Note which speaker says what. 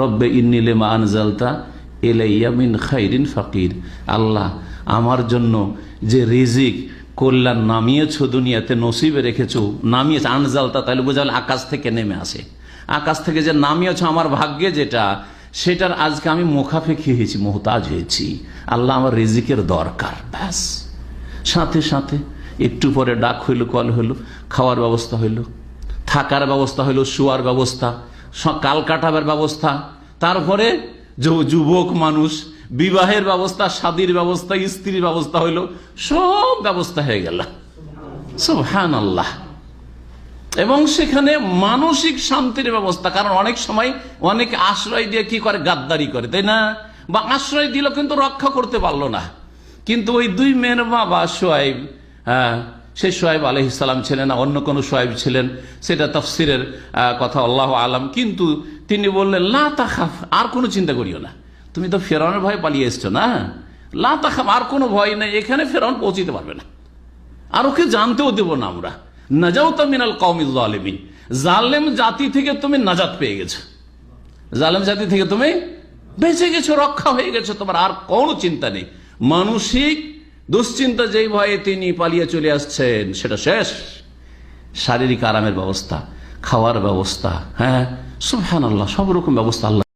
Speaker 1: রব্বে ইন্নী লিমা আনজালতা ইলাইয়া মিন খাইরিন ফাকির। আল্লাহ, আমার জন্য যে রিজিক কল্যাণ নামিয়েছো, দুনিয়াতে নসিবে রেখেছো, নামিয়েছো আনজালতা, তাহলে বোঝা গেল আকাশ থেকে নেমে আসে। আকাশ থেকে যে নামিয়েছো আমার ভাগ্যে যেটা, সেটার আজকে আমি মুখাপেক্ষি হয়েছি, মোহতাজ হয়েছি। আল্লাহ, আমার রিজিকের দরকার। ব্যাস, সাথে সাথে একটু পরে ডাক হইল, কল হইল, খাওয়ার ব্যবস্থা হইল, থাকার ব্যবস্থা হইল, শোয়ার ব্যবস্থা, কাল কাটাবার ব্যবস্থা, তারপরে যুবক মানুষ বিবাহের ব্যবস্থা, শাদীর ব্যবস্থা, স্ত্রীর ব্যবস্থা হইল, সব ব্যবস্থা হয়ে গেল। সুবহানাল্লাহ। এবং সেখানে মানসিক শান্তির ব্যবস্থা। কারণ অনেক সময় অনেক আশ্রয় দিয়ে কি করে, গাদ্দারি করে, তাই না? বা আশ্রয় দিল কিন্তু রক্ষা করতে পারলো না। কিন্তু ওই দুই মেয়ের বাবা সোয়াইব, সেই সোয়াইব আলাইহিস সালাম ছিলেন না, অন্য কোন সোয়াইব ছিলেন, সেটা তাফসিরের কথা, আল্লাহু আলাম। কিন্তু তিনি বললেন, লা তাখাফ, আর কোনো চিন্তা করিও না, তুমি তো ফেরাউনের ভয়ে পালিয়ে এসছো না, লা তাখাফ, আর কোনো ভয় নেই, এখানে ফেরাউন পৌঁছিতে পারবে না, আর ওকে জানতেও দেব না আমরা। নাজাউতা মিনাল কওমিজ জালিমিন, জালেম জাতি থেকে তুমি নাজাত পেয়ে গেছো, জালেম জাতি থেকে তুমি বেঁচে গেছো, রক্ষা হয়ে গেছো, তোমার আর কোনো চিন্তা নেই। মানসিক দুশ্চিন্তা যেই ভয়ে তিনি পালিয়ে চলে আসছেন সেটা শেষ। শারীরিক আরামের ব্যবস্থা, খাওয়ার ব্যবস্থা, হ্যাঁ সুবহানাল্লাহ, সব রকম ব্যবস্থা আল্লাহ